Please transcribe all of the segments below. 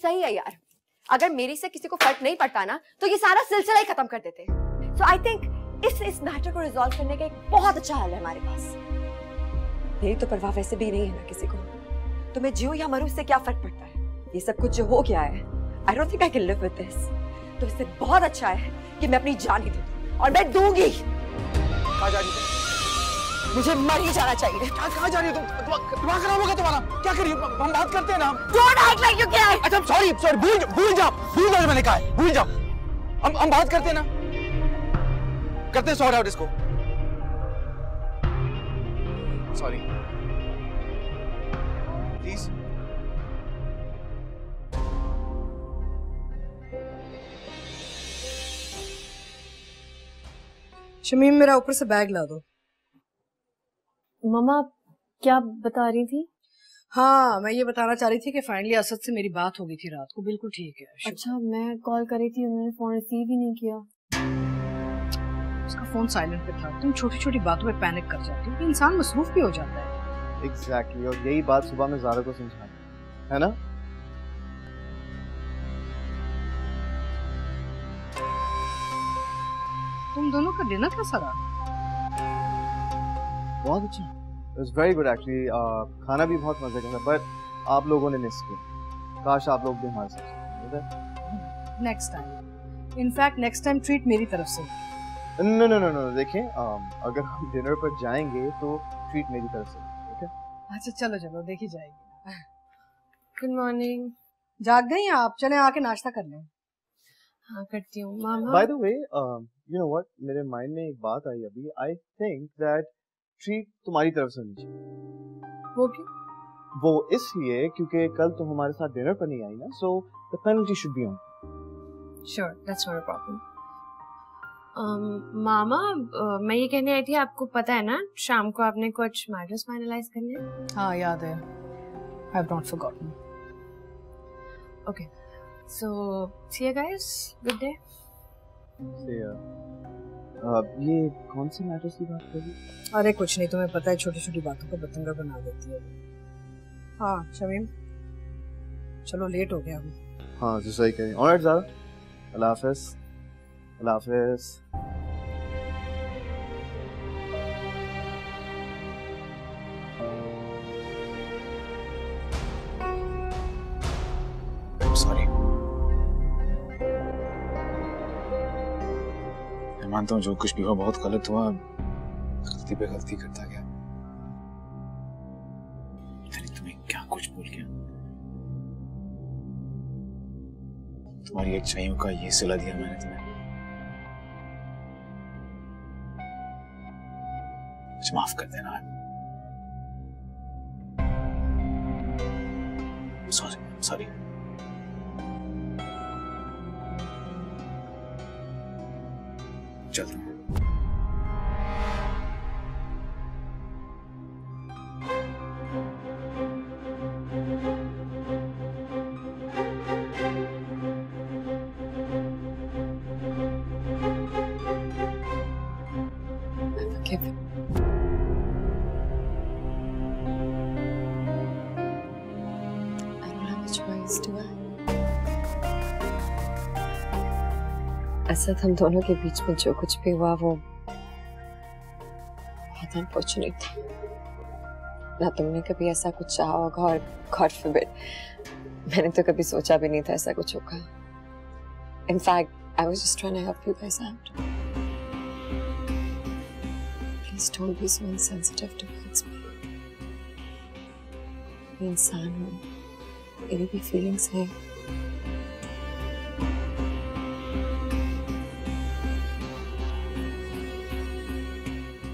सही है यार, अगर मेरी से किसी को फर्क नहीं पड़ता ना तो ये सारा सिलसिला ही खत्म कर देते। सो आई थिंक इस मैटर को रिजॉल्व करने का एक बहुत अच्छा हल है हमारे पास। मेरी तो परवाह वैसे भी नहीं है ना किसी को, तो मैं जियो या मरूं इससे क्या फर्क पड़ता है। ये सब कुछ जो हो गया है, I don't think I can live with this. तो इससे बहुत अच्छा है कि मैं अपनी जान ही दे दूं, और मैं दूंगी। कहाँ जा रही है? मुझे मर ही जाना चाहिए। कहाँ जा रही हो तुम? दिमाग खराब होगा तुम्हारा। क्या करिए, हम बात करते हैं ना। Don't act like you care. अच्छा सॉरी भूल जाओ जो मैंने कहा है, भूल जाओ। हम बात करते हैं ना, करते हैं सॉर्ट आउट इसको। Sorry please. शमीम मेरा ऊपर से बैग ला दो। मम्मा क्या बता रही थी? हाँ मैं ये बताना चाह रही थी कि फाइनली असद से मेरी बात हो गई थी रात को, बिल्कुल ठीक है। अच्छा मैं कॉल करी थी, उन्होंने फोन रिसीव ही नहीं किया। उसका फोन साइलेंट पे था। तुम छोटी छोटी बातों पे पैनिक कर जाती हो, इंसान मसरूफ भी हो जाता है। एग्जैक्टली, और यही बात सुबह में ज़ारा को समझाना है ना। तुम दोनों का डिनर कैसा रहा? बहुत अच्छा, it was very good actually. खाना भी बहुत मजे का था, बट आप लोगों ने मिस किया। काश आप लोग भी हमारे साथ। Next time, in fact next time treat मेरी तरफ से। नो देखें, अगर हम डिनर पर जाएंगे तो ट्रीट मेरी तरफ से, ठीक है? अच्छा चलो देखी जाएगी। Good morning. जाग गई आप? चलें आके नाश्ता कर लें। हाँ करती हूँ मामा। By the way, you know what, मेरे माइंड में एक बात आई अभी। आई थिंक दैट ट्रीट तुम्हारी तरफ से होनी चाहिए। वो क्यों? वो इसलिए क्योंकि कल तुम हमारे साथ डिनर पर नहीं आई ना, so the penalty should be on. Sure, that's not a problem. मामा मैं ये कहने आई थी, आपको पता है ना शाम को आपने कुछ मैटर्स फाइनलाइज करने हैं? हाँ याद है, I have not forgotten. Okay so see you guys, good day. ये कौन से मैटर्स की बात कर रही? अरे कुछ नहीं, तुम्हें पता है छोटी छोटी बातों को बतंगा बना देती है। हाँ शमीम चलो, लेट हो गया हम। हाँ तो सही कह रही। ऑलराइट ज़ारा, अल्लाह हाफ़िज़। अल्लाह हाफ़िज़। सॉरी, मैं मानता हूँ जो कुछ भी हुआ बहुत गलत हुआ, गलती पे गलती करता गया। तुम्हें क्या कुछ भूल गया? तुम्हारी अच्छाइयों का ये सिला दिया मैंने तुम्हें। मुझे माफ कर देना। सॉरी। चलता हूँ। असद, हम दोनों के बीच में जो कुछ भी हुआ वो बहुत अनफॉर्चुनेट था। ना तुमने कभी ऐसा कुछ चाहा होगा, और गॉड फॉरबिड मैंने तो कभी सोचा भी नहीं था ऐसा कुछ होगा। In fact I was just trying to help you guys out. Please don't be so insensitive towards me. मैं इंसान हूँ, मेरी भी फीलिंग्स हैं।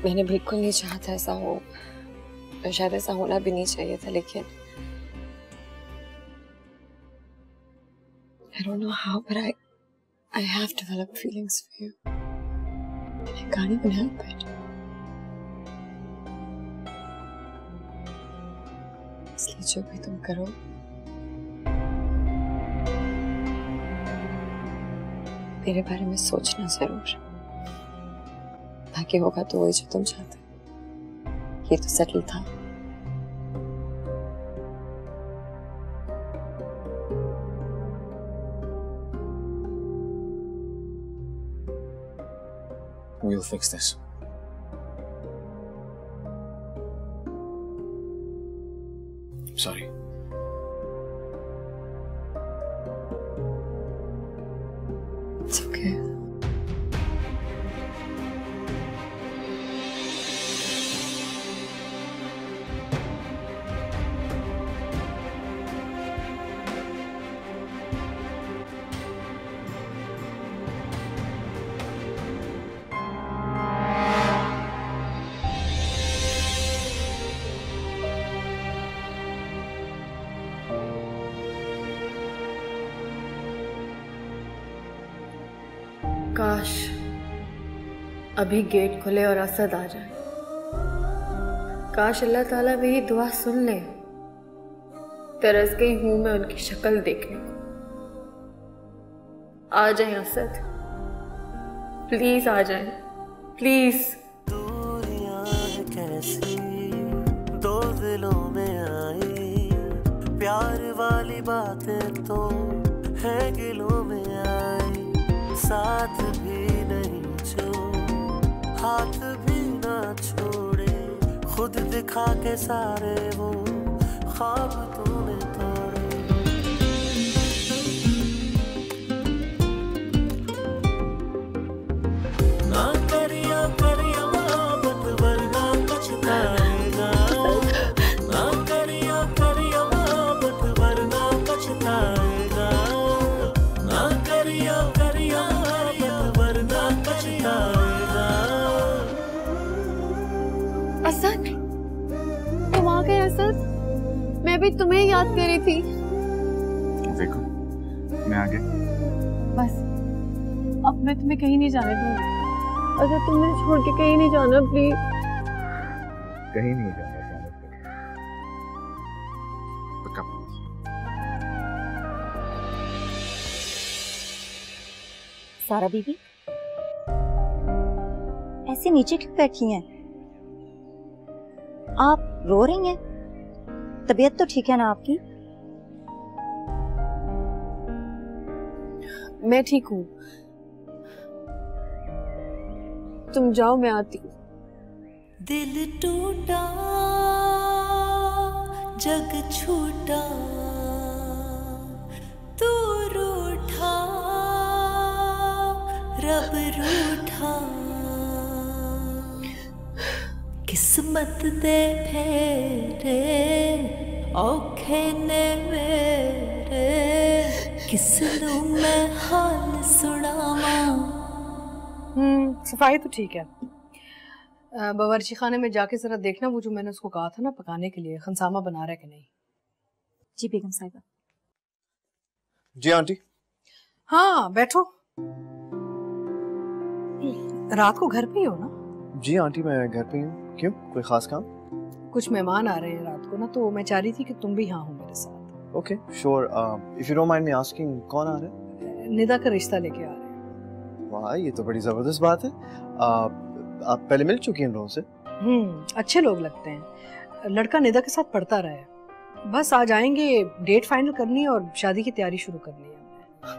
मैंने बिल्कुल नहीं चाहा था ऐसा हो, और शायद ऐसा होना भी नहीं चाहिए था, लेकिन I don't know how, but I have developed feelings for you, and I can't even help it. इसलिए जो भी तुम करो, मेरे बारे में सोचना जरूर। बाकी होगा तो वही जो तुम चाहते। ये तो सेटल था। we'll fix this. Sorry. It's okay. काश अभी गेट खुले और असद आ जाए। काश अल्लाह ताला मेरी दुआ सुन ले। तरस गई हूं मैं उनकी शक्ल देखने को। आ जाए असद, प्लीज आ जाए, प्लीज। कैसी दो दिलों में आई, प्यार वाली बातें तो है गिलों में आई। साथ भी नहीं जो हाथ भी ना छोड़े, खुद दिखा के सारे वो ख्वाब तूने तोड़े। ना करिया करिया मोहब्बत वरना पछताएगा, ना करिया करिया मोहब्बत वरना पछताएगा, ना करिया करिया मोहब्बत वरना पछताएगा। असद, तुम आ गए असद? मैं भी तुम्हें याद कर रही थी। देखो, मैं आ गया। बस अब मैं तुम्हें कहीं नहीं जाने दूंगी। अगर तुम मुझे छोड़ के कहीं नहीं जाना प्लीज। कहीं नहीं जाना, पक्का। सारा बीबी ऐसे नीचे क्यों बैठी हैं? आप रो रही हैं? तबीयत तो ठीक है ना आपकी? मैं ठीक हूँ, तुम जाओ, मैं आती हूँ। दिल टूटा जग छूटा, तू रूठा रब रूठा। किस्मत दे फेरे औखे ने मेरे, किसनू मैं हाल सुनावा। सफाई तो ठीक है। बावर्ची खाने में जाके जरा देखना, वो जो मैंने उसको कहा था ना पकाने के लिए, खनसामा बना रहा है कि नहीं। जी बेगम साहिबा। जी आंटी। हाँ बैठो। रात को घर पे ही हो ना? जी आंटी, मैं घर पे हूँ। क्यों, कोई खास काम? कुछ मेहमान आ रहे हैं रात को ना, तो मैं चाह रही थी कि तुम भी यहाँ हो मेरे साथ। Okay sure. If you don't mind me asking, कौन आ रहा है? निदा का रिश्ता लेके आ रहे हैं। वाह, ये तो बड़ी जबरदस्त बात है। आप पहले मिल चुकी हैं इन लोगों से? अच्छे लोग लगते हैं। लड़का निदा के साथ पढ़ता रहा है। बस आ जाएंगे, डेट फाइनल करनी है और शादी की तैयारी शुरू करनी है।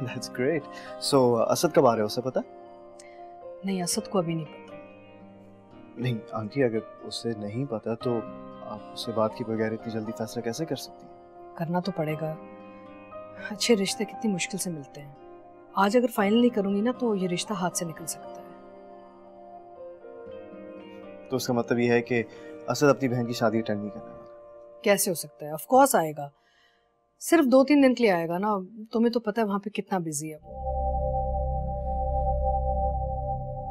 That's great. So असद कब आ रहे हो, उसे पता? नहीं, असद को अभी नहीं पता। नहीं आंटी, अगर उसे नहीं पता तो आप उससे बात की बगैर इतनी जल्दी फैसला कैसे कर सकती हैं? करना तो पड़ेगा। अच्छे रिश्ते कितनी मुश्किल से मिलते हैं। आज अगर फाइनल नहीं करूंगी ना तो ये रिश्ता हाथ से निकल सकता है। तो उसका मतलब ये है कि असद अपनी बहन की शादी अटेंड नहीं करने वाला? कैसे हो सकता है? ऑफ कोर्स आएगा, सिर्फ 2-3 दिन के लिए आएगा ना। तुम्हें तो पता है वहाँ पे कितना बिजी है वो।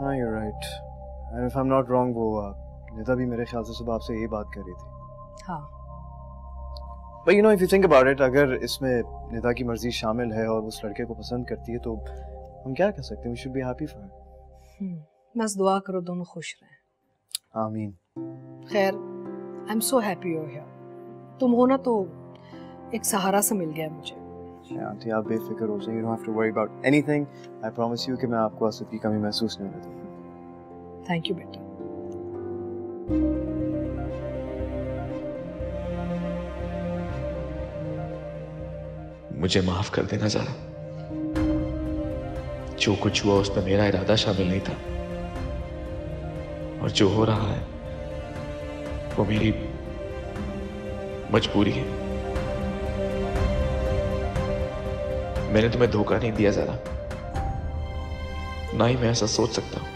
हाँ, you're right. And if I'm not wrong, वो निदा भी मेरे ख्याल से सुबह आपसे यही बात कर रही थी। हाँ। But you know, if you think about it, अगर इसमें निदा की मर्जी शामिल है और उस लड़के को पसंद करती है तो हम क्या कर सकते हैं? We should be happy for her. बस दुआ करो दोनों खुश रहें। आमीन। खैर, I'm so happy you're here. तुम हो ना तो एक सहारा सा मिल गया मुझे। आंटी आप बेफिक्र हो जाइए, you don't have to worry about anything. I promise you कि मैं आपको असद की कमी महसूस नहीं होने दूंगा। थैंक यू बेटा। मुझे माफ कर देना ज़रा। जो कुछ हुआ उसमें मेरा इरादा शामिल नहीं था। और जो हो रहा है वो मेरी मजबूरी है। मैंने तुम्हें धोखा नहीं दिया ज़रा, ना ही मैं ऐसा सोच सकता हूं।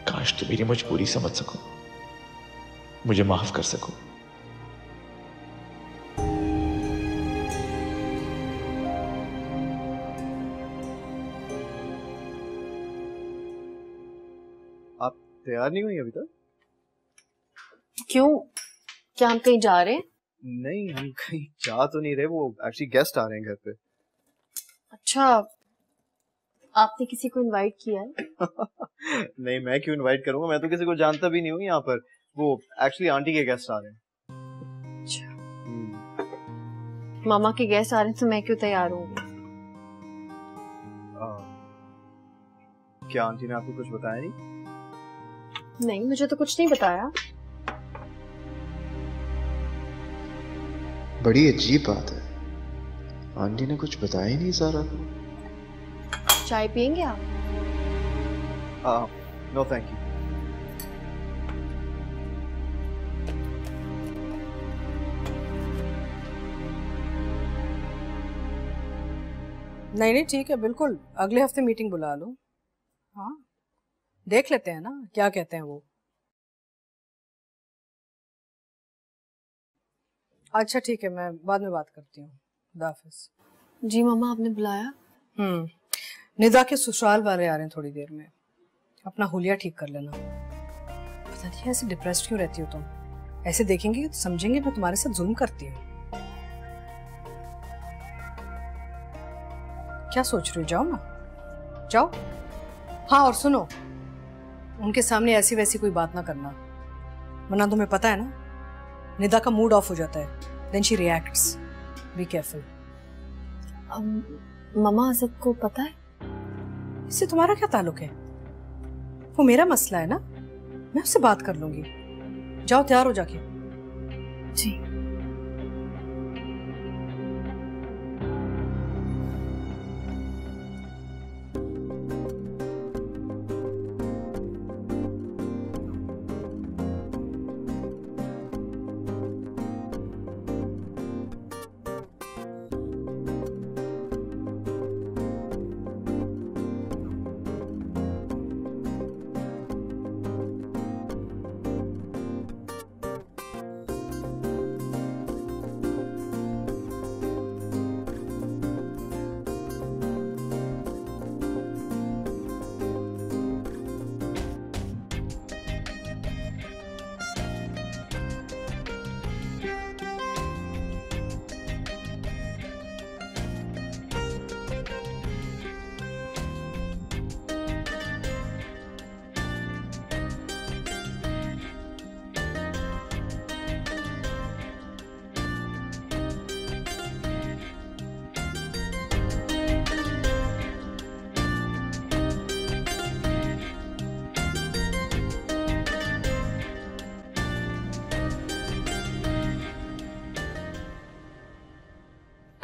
काश तुम मेरी मजबूरी समझ सको, मुझे माफ कर सको। आप तैयार नहीं हुई अभी तक? क्यों, क्या हम कहीं जा रहे हैं? नहीं, हम कहीं जा तो नहीं रहे, वो एक्चुअली गेस्ट आ रहे हैं घर पे। अच्छा, आपने किसी को इनवाइट किया है? नहीं, मैं क्यों इनवाइट करूंगा, मैं तो किसी को जानता भी नहीं हूँ यहाँ पर। वो एक्चुअली आंटी के गेस्ट आ रहे हैं। अच्छा, मामा के गेस्ट आ रहे हैं तो मैं क्यों तैयार हूँ? क्या आंटी ने आपको कुछ बताया नहीं? नहीं, मुझे तो कुछ नहीं बताया। बड़ी अजीब बात है, आंटी ने कुछ बताया ही नहीं सारा। चाय पियेंगे आप? No thank you. नहीं नहीं ठीक है, बिल्कुल अगले हफ्ते मीटिंग बुला लो। हाँ, देख लेते हैं ना क्या कहते हैं वो। अच्छा ठीक है, मैं बाद में बात करती हूँ। खुदा हाफिज। जी मामा, आपने बुलाया? निदा के ससुराल वाले आ रहे हैं थोड़ी देर में, अपना हुलिया ठीक कर लेना। पता नहीं ऐसे डिप्रेस्ड क्यों रहती हो तुम? ऐसे देखेंगे तो समझेंगे मैं तुम्हारे साथ जुल्म करती हूँ। क्या सोच रही हो? जाओ ना, जाओ। हाँ और सुनो, उनके सामने ऐसी वैसी कोई बात ना करना, वरना तुम्हें पता है ना निदा का मूड ऑफ हो जाता है, then she reacts. Be careful. मामा असद को पता है? इससे तुम्हारा क्या ताल्लुक है? वो मेरा मसला है ना, मैं उससे बात कर लूंगी। जाओ तैयार हो जाके। जी।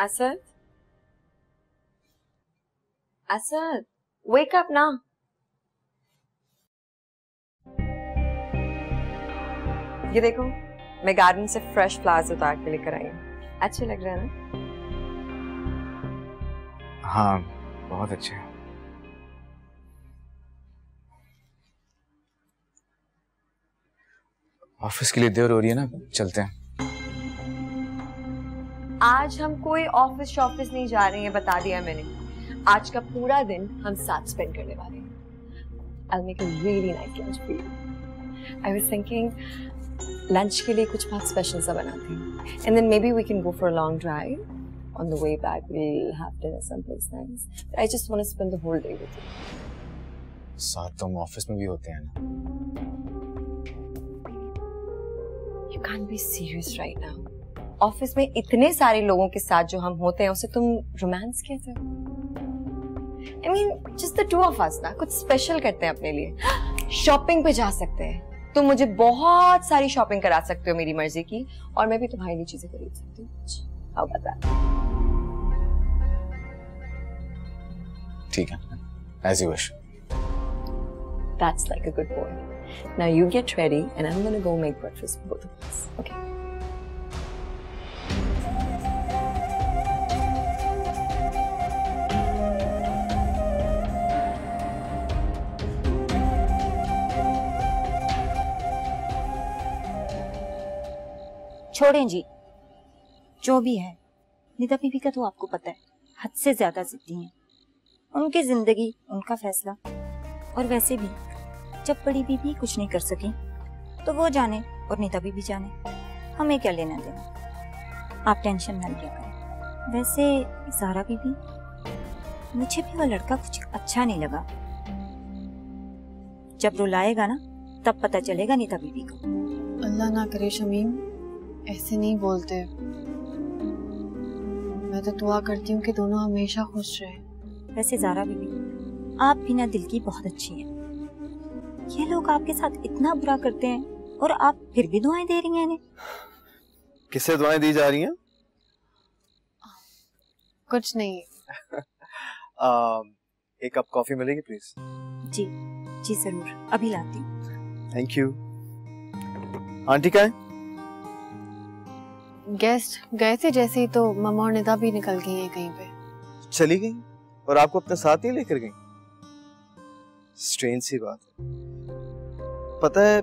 Asad, Asad, wake up now. ये देखो, मैं गार्डन से फ्रेश फ्लावर्स उतार के लेकर आई हूँ। अच्छे लग रहे हैं ना? हाँ, बहुत अच्छे। ऑफिस के लिए देर हो रही है ना, चलते हैं। आज हम कोई ऑफिस नहीं जा रहे हैं, बता दिया मैंने। आज का पूरा दिन हम साथ स्पेंड करने वाले हैं। I'll make a really nice lunch for you. I was thinking lunch के लिए कुछ बहुत स्पेशल सा बनाते हैं, and then maybe we can go for a long drive. On the way back, we'll have dinner someplace nice. But I just want to spend the whole day with you. साथ तो हम office में भी होते हैं ना। You can't be serious right now. Office में इतने सारे लोगों के साथ जो हम होते हैं उसे तुम रोमांस कहते हो? I mean, just the two of us ना, कुछ स्पेशल करते हैं अपने लिए। शॉपिंग पे जा सकते हैं, तुम मुझे बहुत सारी शॉपिंग करा सकते हो मेरी मर्जी की, और मैं भी तुम्हारे लिए चीजें खरीद सकती हूँ। How about that? ठीक है, as you wish. That's like a good boy. Now you get ready and I'm gonna go make breakfast for both of us. Okay? छोड़ें जी, जो भी है, निदा बीबी का तो आपको पता है, हद से ज्यादा जिद्दी हैं। उनकी जिंदगी, उनका फैसला। और वैसे भी जब बड़ी बीबी कुछ नहीं कर सकी तो वो जाने और निदा बीबी जाने, हमें क्या लेना देना। आप टेंशन न लिया करें। वैसे ज़ारा बीबी, मुझे भी वो लड़का कुछ अच्छा नहीं लगा। जब रुलाएगा ना तब पता चलेगा निदा बीबी को। अल्लाह ना करे शमीम, ऐसे नहीं बोलते। मैं तो दुआ करती हूँ कि दोनों हमेशा खुश रहे। वैसे ज़ारा बीबी, आप भी ना दिल की बहुत अच्छी हैं। ये लोग आपके साथ इतना बुरा करते हैं और आप फिर भी दुआएं दे रही हैं इन्हें। किससे दुआएं दी जा रही हैं? कुछ नहीं। एक कप कॉफी मिलेगी प्लीज? जी जी जरूर, अभी लाती हूँ। Thank you. आंटी कहाँ है? गेस्ट गए थे जैसे ही तो मम्मा और निदा भी निकल गई हैं कहीं पे। चली गई और आपको अपने साथ ही लेकर गई? स्ट्रेंज सी बात है। पता है,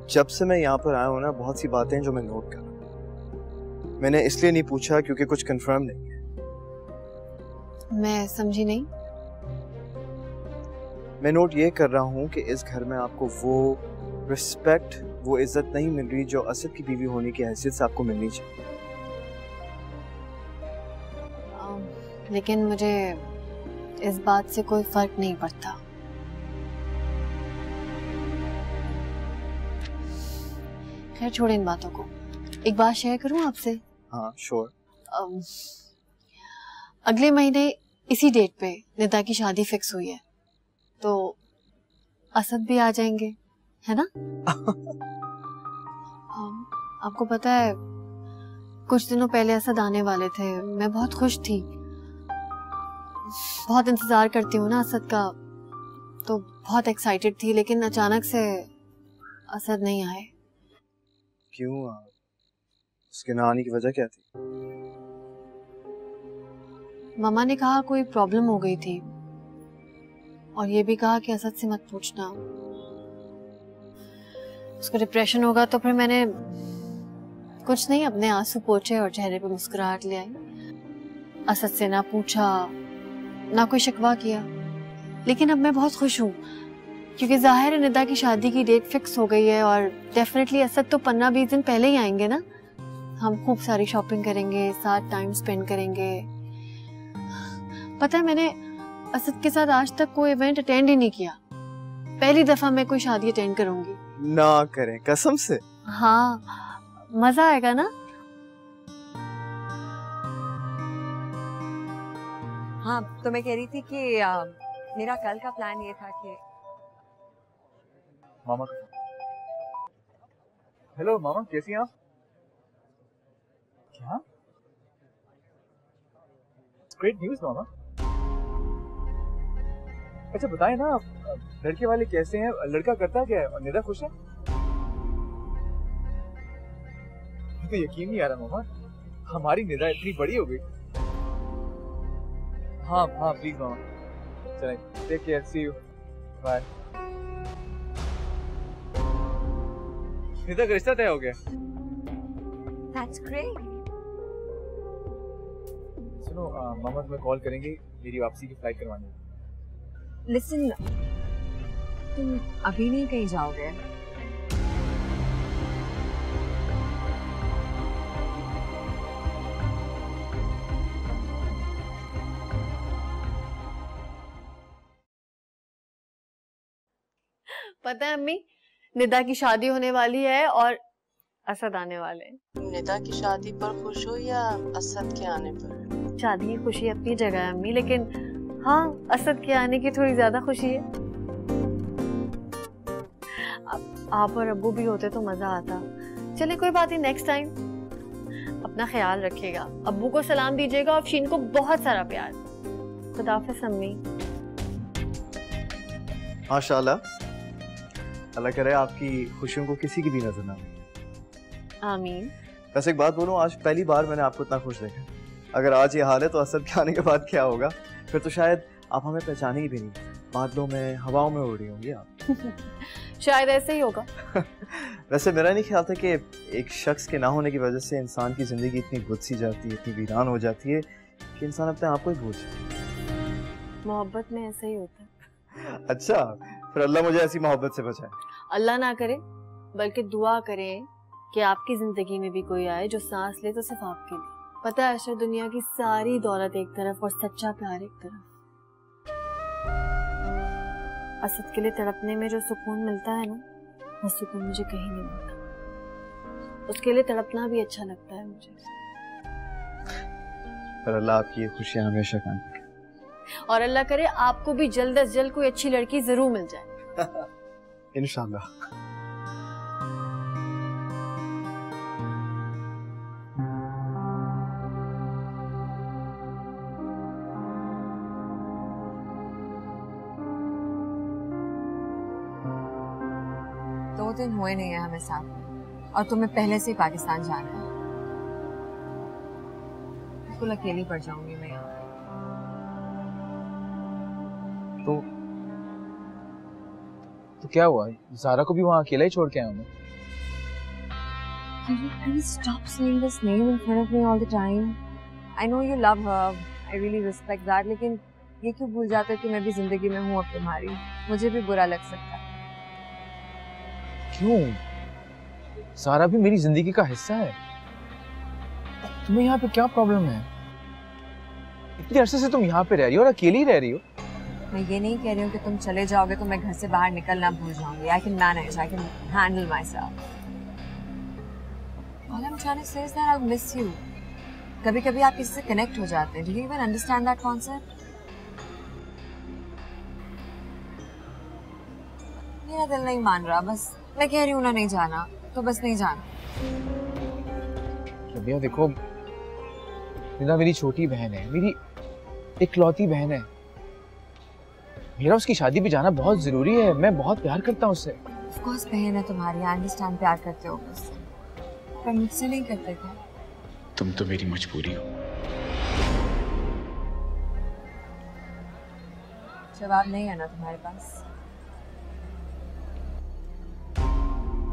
जब से मैं यहाँ पर आया हूँ ना, बहुत सी बातें जो मैं नोट कर रहा हूँ। मैंने इसलिए नहीं पूछा क्योंकि कुछ कंफर्म नहीं है। मैं समझी नहीं। मैं नोट ये कर रहा हूँ कि इस घर में आपको वो रिस्पेक्ट, वो इज्जत नहीं मिल रही जो असद की बीवी होने की हैसियत से आपको मिलनी चाहिए। लेकिन मुझे इस बात से कोई फर्क नहीं पड़ता। खैर छोड़ इन बातों को। एक बात शेयर करूं आपसे? हाँ श्योर। अगले महीने इसी डेट पे निदा की शादी फिक्स हुई है, तो असद भी आ जाएंगे, है ना? आपको पता है, कुछ दिनों पहले असद आने वाले थे। मैं बहुत खुश थी, बहुत इंतजार करती हूँ ना असद का, तो बहुत एक्साइटेड थी। लेकिन अचानक से असद नहीं आए। क्यों? उसके ना आने की वजह क्या थी? मामा ने कहा कोई प्रॉब्लम हो गई थी, और ये भी कहा कि असद से मत पूछना, उसको डिप्रेशन होगा। तो फिर मैंने कुछ नहीं, अपने आंसू पोंछे और चेहरे पे मुस्कुराहट ले आई। असद से ना पूछा, ना कोई शिकवा किया। लेकिन अब मैं बहुत खुश हूँ, क्योंकि जाहिर है निदा की शादी की डेट फिक्स हो गई है, और डेफिनेटली असद तो 15-20 दिन पहले ही आएंगे ना। हम खूब सारी शॉपिंग करेंगे, साथ टाइम स्पेंड करेंगे। पता है, मैंने असद के साथ आज तक कोई इवेंट अटेंड ही नहीं किया। पहली दफा मैं कोई शादी अटेंड करूंगी। ना करें, कसम से? हाँ, मजा आएगा ना? हाँ, तो मैं कह रही थी कि मेरा कल का प्लान ये था कि मामा। हेलो मामा, कैसी हैं आप? क्या? ग्रेट न्यूज़ मामा। अच्छा बताएं ना, लड़के वाले कैसे हैं, लड़का करता क्या है, और निदा खुश है? मुझे यकीन नहीं आ रहा मामा, हमारी निदा इतनी बड़ी हो गई। हाँ हाँ प्लीज मामा, चलें, take care, see you, bye. Nida का रिश्ता तय हो गया। That's great. सुनो, मामा तुम्हें कॉल करेंगे मेरी वापसी की फ्लाइट करवाने। Listen, तुम अभी नहीं कहीं जाओगे? पता है अम्मी, निदा की शादी होने वाली है और असद आने वाले हैं। निदा की शादी पर खुश हो या असद के आने पर? शादी की खुशी अपनी जगह है अम्मी, लेकिन हाँ, असद के आने की थोड़ी ज्यादा खुशी है। आप और अब्बू भी होते तो मजा आता। चले कोई बात नहीं, नेक्स्ट टाइम। अपना ख्याल रखिएगा, अब्बू को सलाम दीजिएगा और शीन को बहुत सारा प्यार। खुदाफिज अम्मी। माशाल्लाह, अल्लाह करे आपकी खुशियों को किसी की भी नजर ना आए। आमीन। वैसे एक बात बोलूं, आज पहली बार मैंने आपको इतना खुश देखा। अगर आज ये हाल है तो असद के आने के बाद क्या होगा? फिर तो शायद आप हमें पहचाने ही भी नहीं। बादलों में, हवाओं में उड़ रही होंगी आप। शायद ऐसे ही होगा। वैसे मेरा नहीं ख्याल था कि एक शख्स के ना होने की वजह से इंसान की जिंदगी इतनी गुस्सी जाती है, इतनी वीरान हो जाती है कि इंसान अपने आप को ही भूल जाए। मोहब्बत में ऐसा ही होता है। अच्छा, फिर अल्लाह मुझे ऐसी मोहब्बत से बचाए। अल्लाह ना करे, बल्कि दुआ करें कि आपकी जिंदगी में भी कोई आए जो सांस ले तो सिर्फ आपके लिए। पता है अशर, दुनिया की सारी दौलत एक तरफ और सच्चा प्यार एक तरफ। असद के लिए तड़पने में जो सुकून मिलता है ना, वो सुकून मुझे कहीं नहीं मिलता। उसके लिए तड़पना भी अच्छा लगता है मुझे। पर अल्लाह आपकी ये खुशियां हमेशा कायम रखे। और अल्लाह करे आपको भी जल्द अज जल्द कोई अच्छी लड़की जरूर मिल जाए। इंशाल्लाह। दो दिन हुए नहीं है हमें साथ, और तुम्हें पहले से ही पाकिस्तान जाना है। बिल्कुल अकेली पड़ जाऊंगी मैं यहाँ। तो क्या हुआ? ज़ारा को भी वहाँ अकेला ही छोड़ के आया हूँ मैं। Can you please stop saying this name in front of me all the time? I know you love her. I really respect that. लेकिन ये क्यों भूल जाते हो कि मैं भी जिंदगी में हूँ अब तुम्हारी? मुझे भी बुरा लग सकता है। क्यों? ज़ारा भी मेरी जिंदगी का हिस्सा है। तुम्हें यहाँ पे क्या प्रॉब्लम है? इतने अरसे से तुम यहाँ पे रह रही हो और अकेली रह रही हो। मैं ये नहीं कह रही हूँ कि तुम चले जाओगे तो मैं घर से बाहर निकलना भूल जाऊंगी। I can manage. I can handle myself. All I'm trying to say is that I'll miss you. कभी-कभी आप किसी से कनेक्ट हो जाते हैं। Do you even understand that concept? मेरा दिल नहीं मान रहा, बस मैं कह रही हूँ ना नहीं जाना, तो बस नहीं जाना। रबिया देखो, निदा मेरी छोटी बहन है, मेरी इकलौती बहन है। मेरा उसकी शादी पे जाना बहुत जरूरी है। मैं बहुत प्यार करता हूँ उससे। Of course बहन है तुम्हारी, I understand प्यार करते हो उससे, पर मुझसे नहीं करते थे। तुम तो मेरी मजबूरी हो। जवाब नहीं है ना तुम्हारे पास?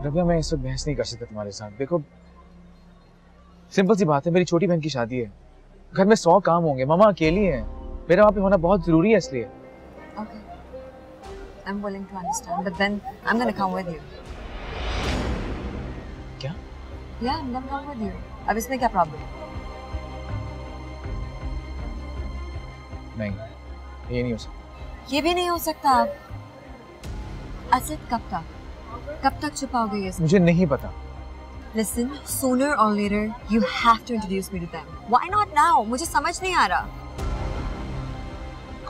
रबिया मैं इस वक्त बहस नहीं कर सकता तुम्हारे साथ। देखो सिंपल सी बात है, मेरी छोटी बहन की शादी है, घर में 100 काम होंगे, मामा अकेली हैं, मेरा वहाँ पे होना बहुत जरूरी है इसलिए। Okay, I'm willing to understand, but then I'm gonna come with you. क्या? Yeah, I'm gonna come with you. अब इसमें क्या प्रॉब्लम? नहीं, ये नहीं हो सकता। ये भी नहीं हो सकता। अब असद कब तक छुपाओगे ये? मुझे नहीं पता। Listen, sooner or later you have to introduce me to them. Why not now? मुझे समझ नहीं आ रहा।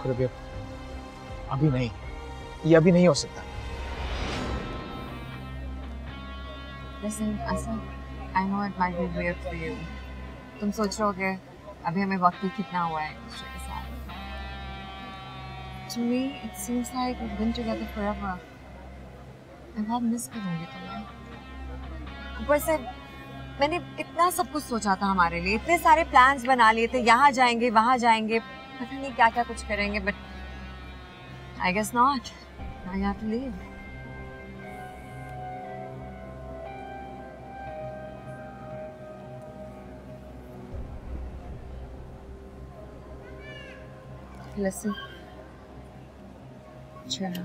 रबिया अभी नहीं, ये अभी नहीं हो सकता। Listen, Asad, I know it might be weird for you. तुम सोच रहे होगे अभी हमें वक्त भी कितना हुआ है एक दूसरे के साथ। To me, it seems like we've been together forever. मैं बहुत मिस करूँगी तुम्हें। ऊपर से मैंने कितना सब कुछ सोचा था हमारे लिए, इतने सारे प्लान्स बना लिए थे, यहाँ जाएंगे, वहाँ जाएंगे, पता नहीं क्या क्या कुछ करेंगे, but I guess not. Now you have to leave. Listen. चलो।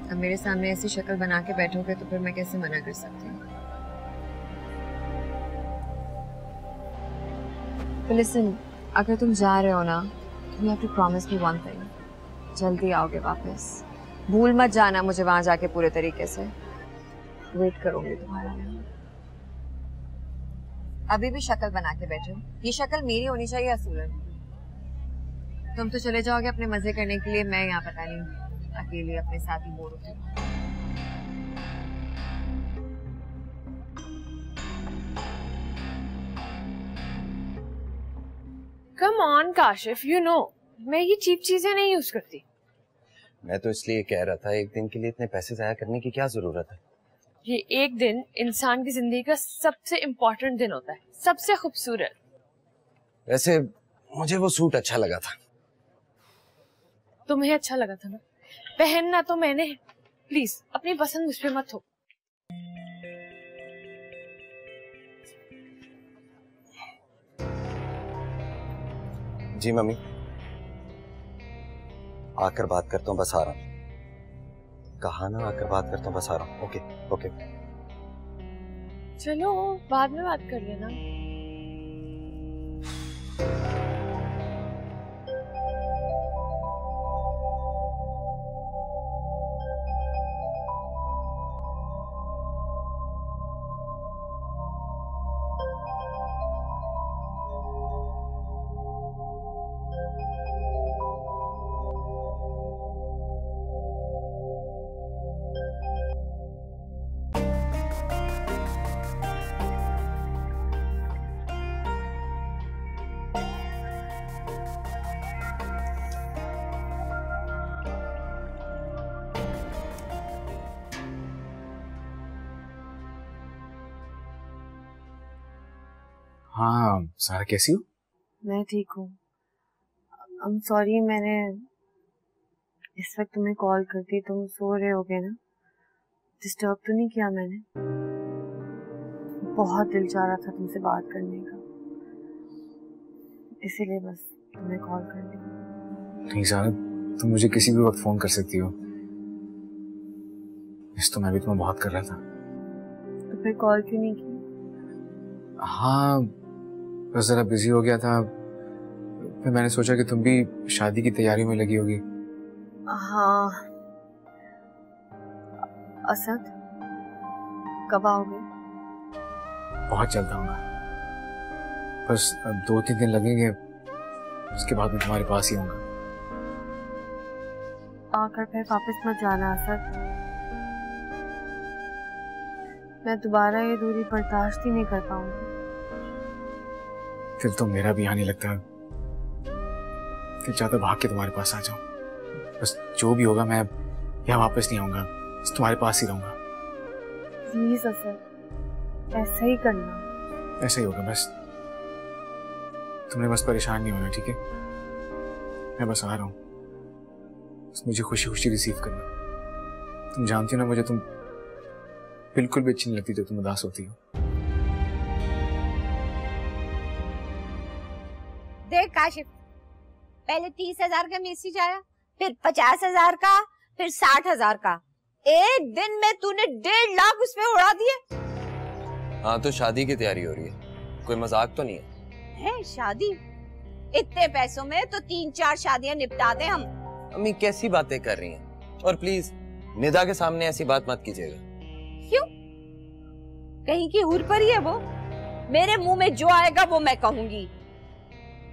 अब मेरे सामने ऐसी शक्ल बना के बैठोगे तो फिर मैं कैसे मना कर सकती हूँ? तो listen, अगर तुम जा रहे हो ना, you have to promise me one thing. जल्दी आओगे वापस। भूल मत जाना मुझे वहां जाके पूरे तरीके से। वेट करूंगी तुम्हारा। अभी भी शक्ल बना के बैठे हो। ये शक्ल मेरी होनी चाहिए असूलन। तुम तो चले जाओगे अपने मजे करने के लिए, मैं यहाँ पता नहीं अकेली अपने साथ ही बोर होती हूँ। Come on Kashif, you know मैं ये चीप चीजें नहीं यूज करती। मैं तो इसलिए कह रहा था, एक दिन के लिए इतने पैसे जाया करने की क्या जरूरत है? ये एक दिन इंसान की जिंदगी का सबसे इम्पोर्टेंट दिन होता है, सबसे खूबसूरत। वैसे मुझे वो सूट अच्छा लगा था। तुम्हें अच्छा लगा था ना, पहनना तो मैंने। प्लीज अपनी पसंद मुझ पे मत थोप। जी मम्मी, आकर बात करता हूँ, बस आ रहा हूँ। कहा ना आकर बात करता हूँ, बस आ रहा हूँ। Okay okay. चलो बाद में बात कर लेना। हाँ सारा, कैसी हो? मैं ठीक हूँ। I'm sorry, मैंने इस वक्त तुम्हें कॉल कर दी, तुम सो रहे होगे ना? डिस्टर्ब तो नहीं किया मैंने? बहुत दिल चाह रहा था तुमसे बात करने का, इसीलिए बस तुम्हें कॉल कर दी। नहीं सारा, तुम मुझे किसी भी वक्त फोन कर सकती हो। इस तो मैं भी तुम्हें बहुत कर रहा था। तो फिर कॉल क्यों नहीं की? हाँ बस जरा बिजी हो गया था, फिर मैंने सोचा कि तुम भी शादी की तैयारी में लगी होगी। हाँ असद, कब आओगे? बहुत जल्द आऊंगा, बस अब 2-3 दिन लगेंगे, उसके बाद मैं तुम्हारे पास ही आऊंगा। आकर फिर वापस मत जाना असद, मैं दोबारा ये दूरी बर्दाश्त ही नहीं कर पाऊंगी। फिर तो मेरा भी यहाँ नहीं लगता, फिर चाहता भाग के तुम्हारे पास आ जाऊं। बस जो भी होगा मैं यहाँ वापस नहीं आऊंगा, बस तुम्हारे पास ही रहूंगा। प्लीज असद, ऐसा ही करना। ऐसा ही होगा, बस तुमने बस परेशान नहीं होना, ठीक है? मैं बस आ रहा हूँ, बस मुझे खुशी खुशी रिसीव करना। तुम जानती हो ना मुझे तुम बिल्कुल भी अच्छी नहीं लगती जब तुम उदास होती हो। देख काशिफ, पहले 30,000 का मैसेज आया, फिर 50,000 का, फिर 60,000 का। एक दिन में तूने 1.5 लाख उसमें उड़ा दिए। हाँ तो शादी की तैयारी हो रही है, कोई मजाक तो नहीं है? शादी? इतने पैसों में तो 3-4 शादियां निपटा दे हम। अम्मी कैसी बातें कर रही हैं? और प्लीज निदा के सामने ऐसी बात मत कीजिएगा। क्यों? कहीं की हूर पर ही है वो? मेरे मुंह में जो आएगा वो मैं कहूंगी।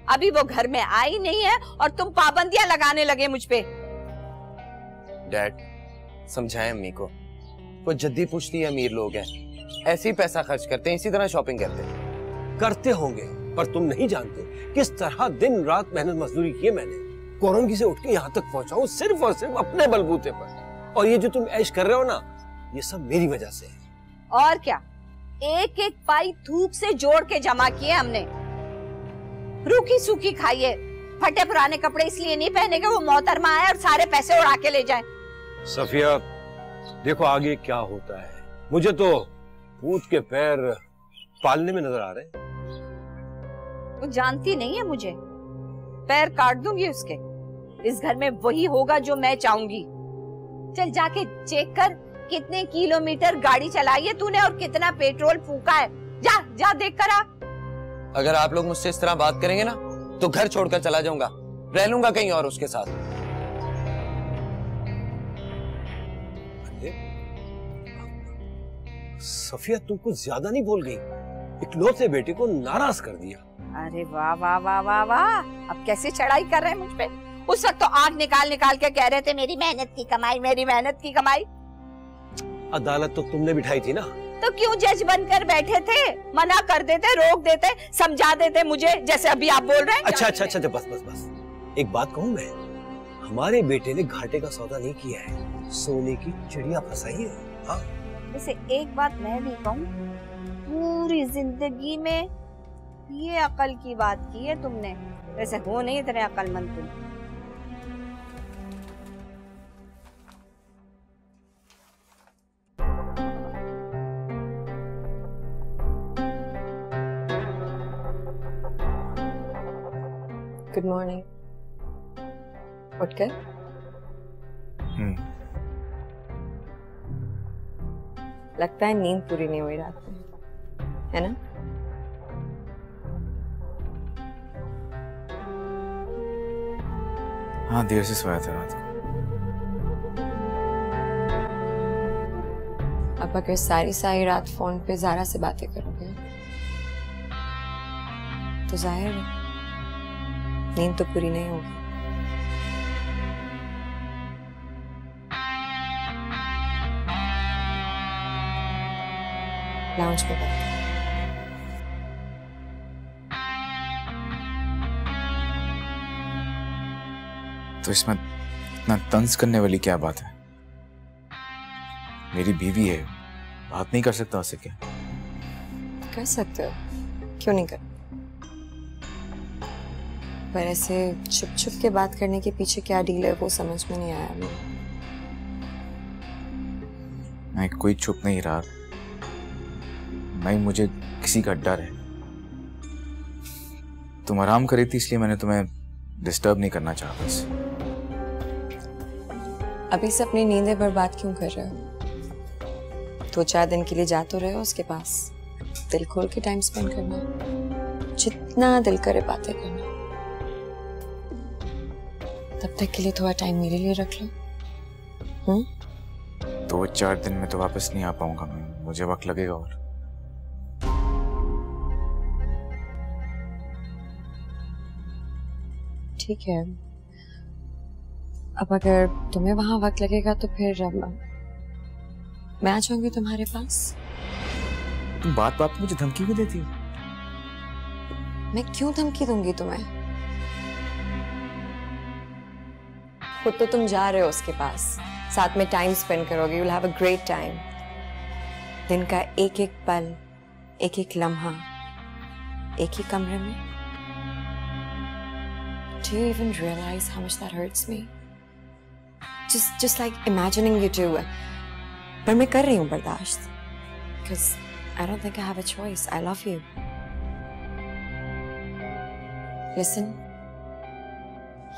अभी वो घर में आई नहीं है और तुम पाबंदियां लगाने लगे मुझ पे। डैड समझाएं अम्मी को, वो जद्दी पुश्ती अमीर लोग हैं, ऐसे ही पैसा खर्च करते हैं, इसी तरह शॉपिंग करते होंगे, पर तुम नहीं जानते किस तरह दिन रात मेहनत मजदूरी की है मैंने। कोरंगी से उठ के यहाँ तक पहुंचा हूँ सिर्फ और सिर्फ अपने बलबूते पर। और ये जो तुम ऐश कर रहे हो ना, ये सब मेरी वजह से है। और क्या, एक एक पाई धूप से जोड़ के जमा किए हमने। रूखी सूखी खाइए, फटे पुराने कपड़े इसलिए नहीं पहने कि वो मोहतरमा आए और सारे पैसे उड़ा के ले जाए। सफिया देखो आगे क्या होता है, मुझे तो पूत के पैर पालने में नजर आ रहे हैं। वो जानती नहीं है मुझे, पैर काट दूंगी उसके। इस घर में वही होगा जो मैं चाहूंगी। चल जाके चेक कर कितने किलोमीटर गाड़ी चलाई है तूने और कितना पेट्रोल फूका है। जा जा देख कर आ। अगर आप लोग मुझसे इस तरह बात करेंगे ना तो घर छोड़कर चला जाऊंगा, रह लूंगा कहीं और उसके साथ। सफिया तुम कुछ ज्यादा नहीं बोल गई, इकलौते बेटे को नाराज कर दिया। अरे वाह वाह वाह वाह वाह, अब कैसे चढ़ाई कर रहे हैं मुझ पे। उस वक्त तो आग निकाल निकाल के कह रहे थे मेरी मेहनत की कमाई, मेरी मेहनत की कमाई। अदालत तो तुमने बिठाई थी ना, तो क्यों जज बनकर बैठे थे? मना कर देते, रोक देते, समझा देते मुझे, जैसे अभी आप बोल रहे हैं। अच्छा बस एक बात कहूं मैं, हमारे बेटे ने घाटे का सौदा नहीं किया है, सोने की चिड़िया फंसाई है। हाँ वैसे एक बात मैं भी कहूँ, पूरी जिंदगी में ये अकल की बात की है तुमने। वैसे हो नहीं इतने अकलमंद तुम। Good morning. उठ गए? लगता है नींद पूरी नहीं हुई रात में, है ना? हाँ, देर से सोया था रात को। अब अगर सारी रात फोन पे ज़ारा से बातें करोगे तो जाहिर है नींद तो पूरी नहीं होगी। लाउंज पे बैठो। तो इसमें इतना तंज करने वाली क्या बात है? मेरी बीवी है, बात नहीं कर सकता उससे क्या? कर सकते हो, क्यों नहीं कर? पर ऐसे छुप छुप के बात करने के पीछे क्या डील है वो समझ में नहीं आया मुझे। मैं कोई छुप नहीं रहा, नहीं मुझे किसी का डर है। तुम आराम करी थी इसलिए मैंने तुम्हें डिस्टर्ब नहीं करना चाहा बस। अभी से अपनी नींदें बर्बाद क्यों कर रहे हो? 2-4 दिन के लिए जा तो रहे हो उसके पास, दिल खोल के टाइम स्पेंड करना, जितना दिल करे बातें करना। तब तक के लिए थोड़ा टाइम मेरे लिए रख लो। 2-4 दिन में तो वापस नहीं आ पाऊंगा मैं, मुझे वक्त लगेगा। और ठीक है, अब अगर तुम्हें वहां वक्त लगेगा तो फिर मैं आ जाऊंगी तुम्हारे पास। तुम बात बात मुझे धमकी भी देती हो। मैं क्यों धमकी दूंगी तुम्हें? खुद तो तुम जा रहे हो उसके पास, साथ में टाइम स्पेंड करोगे, you will have a great time. दिन का एक एक पल, एक एक लम्हा, एक ही कमरे में। Do you even realize how much that hurts me? Just like imagining you two. पर मैं कर रही हूँ बर्दाश्त, because I don't think I have a choice. I love you. Listen,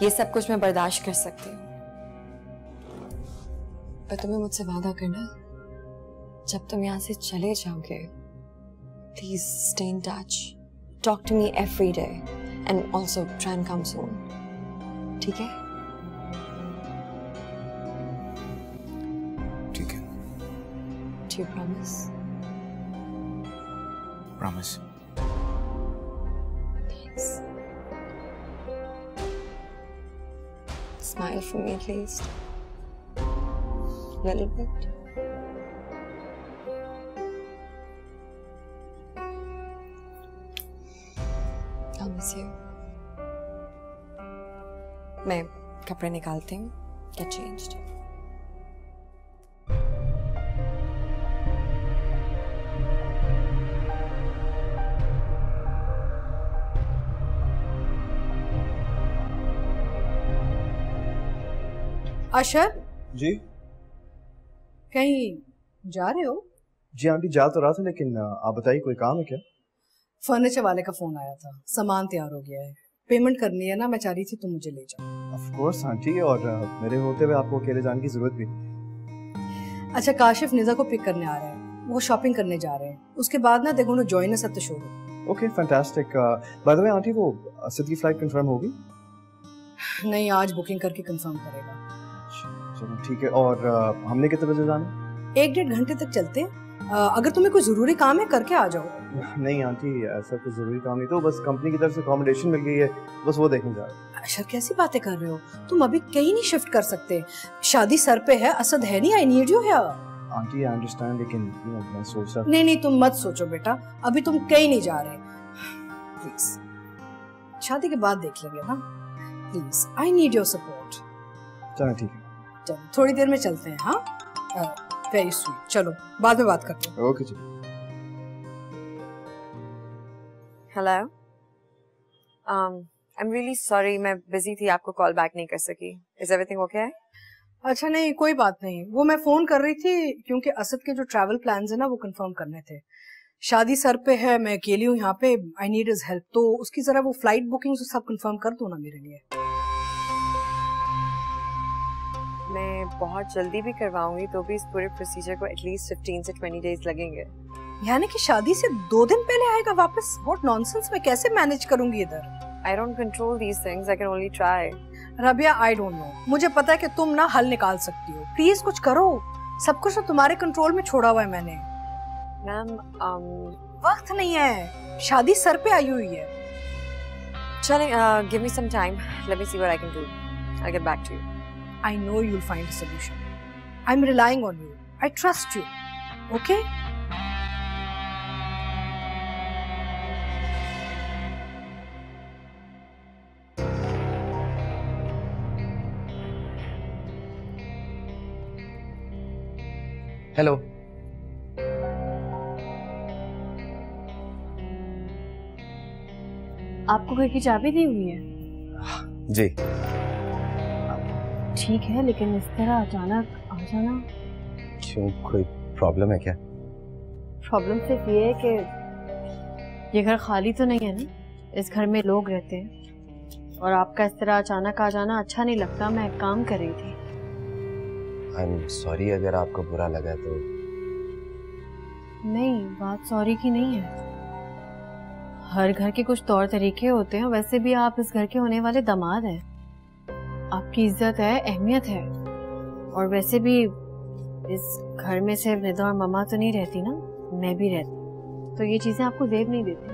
ये सब कुछ मैं बर्दाश्त कर सकती हूँ, पर तुम्हें मुझसे वादा करना, जब तुम यहाँ से चले जाओगे, please stay in touch. Talk to me every day. And also try and come soon. ठीक है? ठीक है। Do you promise? Promise. Thanks. Smile for me at least. A little bit. I'll miss you. मैं कपड़े निकालती हूँ, get changed. अशर जी कहीं जा रहे हो? जी आंटी जा तो रहा था, लेकिन आप बताइए कोई काम है क्या? फर्नीचर वाले का फोन आया था, सामान तैयार हो गया है, पेमेंट करनी है ना, मैं चाह रही थी तुम मुझे ले जाओ। ऑफ कोर्स आंटी, और मेरे होते हुए आपको अकेले जाने की जरूरत भी नहीं। अच्छा, काशिफ निजा को पिक करने आ रहे हैं, वो शॉपिंग करने जा रहे हैं, उसके बाद ना देखो join us at the showroom. Okay fantastic. Bye the way aunty, वो असद की फ्लाइट कंफर्म होगी? नहीं, आज बुकिंग करके कंफर्म करेगा। चलो ठीक है। और हमने कितने बजे जाना? 1-1.5 घंटे तक चलते हैं। अगर तुम्हें कोई जरूरी काम है करके आ जाओ। नहीं आंटी, ऐसा कोई जरूरी काम नहीं, तो बस कंपनी की तरफ से अकोमोडेशन मिल गई है, बस वो देखने जा रहे हैं। अशर कैसी बातें कर रहे हो, तुम अभी कहीं नहीं शिफ्ट कर सकते, शादी सर पे है, असद है नहीं, I need you here. Aunty I understand, लेकिन मैं सोच रहा। नहीं, तुम मत सोचो बेटा, अभी तुम कहीं नहीं जा रहे, प्लीज शादी के बाद देख लेंगे ना, please I need your support. चलो ठीक है। चलो थोड़ी देर में चलते हैं। हाँ वेरी स्वीट, चलो बाद में बात करते हैं। ओके चलो। Hello, I am really sorry, मैं बिजी थी, आपको कॉल बैक नहीं कर सकी। Is everything okay? अच्छा नहीं कोई बात नहीं, वो मैं फोन कर रही थी क्योंकि असद के जो ट्रैवल प्लान्स है ना वो कंफर्म करने थे। शादी सर पे है, मैं अकेली हूँ यहाँ पे, आई नीड हिज हेल्प, तो उसकी जरा वो फ्लाइट बुकिंग सब कंफर्म कर दो ना मेरे लिए। मैं बहुत जल्दी भी करवाऊंगी तो भी इस पूरे प्रोसीजर को एटलीस्ट 15 से 20 डेज लगेंगे। यानी कि शादी से 2 दिन पहले आएगा वापस? व्हाट नॉनसेंस, मैं कैसे मैनेज करूंगी इधर? I don't control these things, I can only try. Rabia I don't know, मुझे पता है कि तुम ना हल निकाल सकती हो, प्लीज कुछ करो, सब कुछ तो तुम्हारे कंट्रोल में छोड़ा हुआ है मैंने। मैम वक्त नहीं है, शादी सर पे आई हुई है। चलें, give me some time, let me see what I can do. I'll get back to you. I know you'll find a solution. I'm relying on you. I trust you. Okay? Hello. आपको घर की चाबी दी हुई है? जी। ठीक है, लेकिन इस तरह अचानक आ जाना। क्यों, कोई प्रॉब्लम है क्या? प्रॉब्लम सिर्फ ये है कि ये घर खाली तो नहीं है ना, इस घर में लोग रहते हैं और आपका इस तरह अचानक आ जाना अच्छा नहीं लगता। मैं काम कर रही थी। आई एम सॉरी अगर आपको बुरा लगा तो। नहीं, बात सॉरी की नहीं है। हर घर के कुछ तौर तरीके होते हैं, वैसे भी आप इस घर के होने वाले दामाद हैं, आपकी इज्जत है, अहमियत है। और वैसे भी इस घर में सिर्फ निदा और मम्मा तो नहीं रहती ना, मैं भी रहती, तो ये चीजें आपको जेब नहीं देती।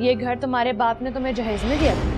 ये घर तुम्हारे बाप ने तुम्हें जहेज में दिया था?